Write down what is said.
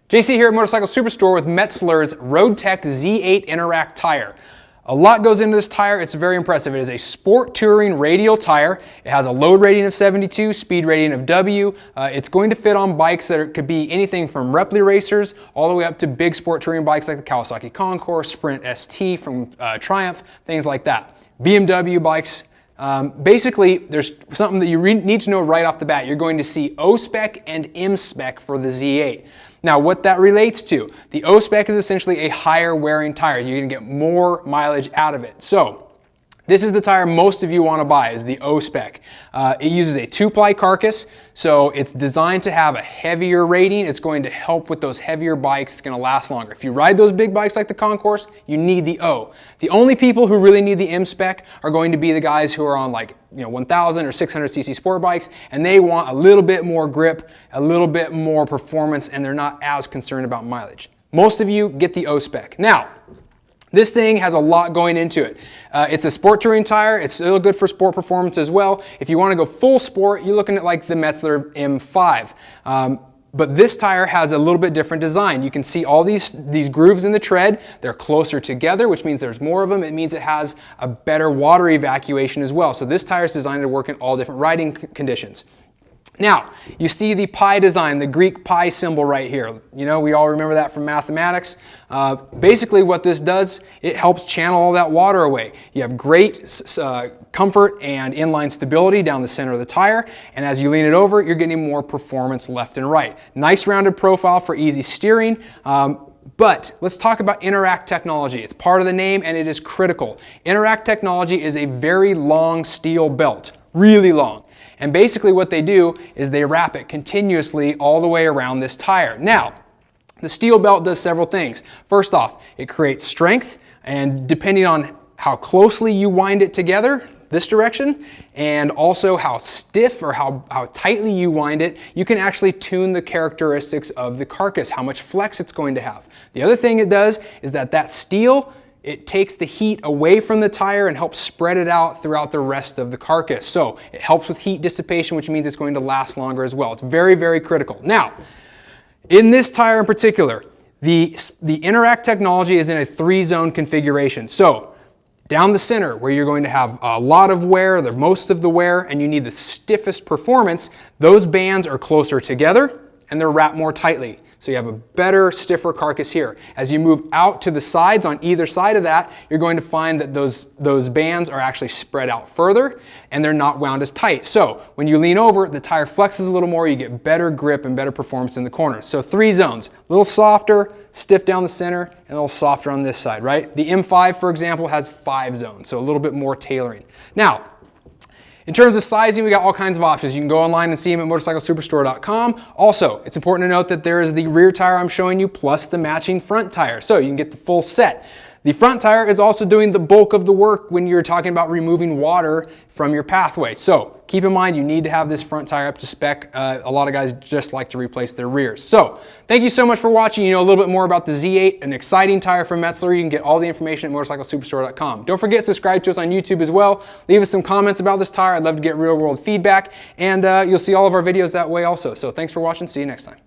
JC here at Motorcycle Superstore with Metzeler's Roadtec Z8 Interact tire. A lot goes into this tire. It's very impressive. It is a sport touring radial tire. It has a load rating of 72, speed rating of W. It's going to fit on bikes that could be anything from Repli racers all the way up to big sport touring bikes like the Kawasaki Concours, Sprint ST from Triumph, things like that. BMW bikes. Basically, there's something that you need to know right off the bat. You're going to see O spec and M spec for the Z8. Now, what that relates to, the O spec is essentially a higher wearing tire. You're going to get more mileage out of it. So, this is the tire most of you want to buy, is the O spec. It uses a 2-ply carcass, so it's designed to have a heavier rating. It's going to help with those heavier bikes. It's going to last longer. If you ride those big bikes like the Concours, you need the O. The only people who really need the M spec are going to be the guys who are on 1000 or 600cc sport bikes, and they want a little bit more grip, a little bit more performance, and they're not as concerned about mileage. Most of you get the O spec. Now, this thing has a lot going into it. It's a sport touring tire. It's still good for sport performance as well. If you want to go full sport, you're looking at like the Metzeler M5. But this tire has a little bit different design. You can see all these grooves in the tread. They're closer together, which means there's more of them. It means it has a better water evacuation as well. So this tire is designed to work in all different riding conditions. Now, you see the pi design, the Greek pi symbol right here. You know, we all remember that from mathematics. Basically what this does, it helps channel all that water away. You have great comfort and inline stability down the center of the tire, and as you lean it over, you're getting more performance left and right. Nice rounded profile for easy steering. But let's talk about Interact technology. It's part of the name and it is critical. Interact technology is a very long steel belt, really long. And basically what they do is they wrap it continuously all the way around this tire. Now, the steel belt does several things. First off, it creates strength, and depending on how closely you wind it together, this direction, and also how stiff or how tightly you wind it, you can actually tune the characteristics of the carcass, how much flex it's going to have. The other thing it does is that steel, it takes the heat away from the tire and helps spread it out throughout the rest of the carcass. So it helps with heat dissipation, which means it's going to last longer as well. It's very, very critical. Now, in this tire in particular, the Interact technology is in a 3-zone configuration. So down the center, where you're going to have a lot of wear, most of the wear, and you need the stiffest performance, those bands are closer together and they're wrapped more tightly. So you have a better, stiffer carcass here. As you move out to the sides on either side of that, you're going to find that those bands are actually spread out further and they're not wound as tight. So when you lean over, the tire flexes a little more, you get better grip and better performance in the corners. So 3 zones, a little softer, stiff down the center, and a little softer on this side, right? The M5, for example, has 5 zones, so a little bit more tailoring. Now, in terms of sizing, we got all kinds of options. You can go online and see them at motorcyclesuperstore.com. Also, it's important to note that there is the rear tire I'm showing you plus the matching front tire, so you can get the full set. The front tire is also doing the bulk of the work when you're talking about removing water from your pathway. So keep in mind, you need to have this front tire up to spec. A lot of guys just like to replace their rears. So thank you so much for watching. You know a little bit more about the Z8, an exciting tire from Metzeler. You can get all the information at motorcyclesuperstore.com. Don't forget to subscribe to us on YouTube as well. Leave us some comments about this tire. I'd love to get real world feedback, and you'll see all of our videos that way also. So thanks for watching. See you next time.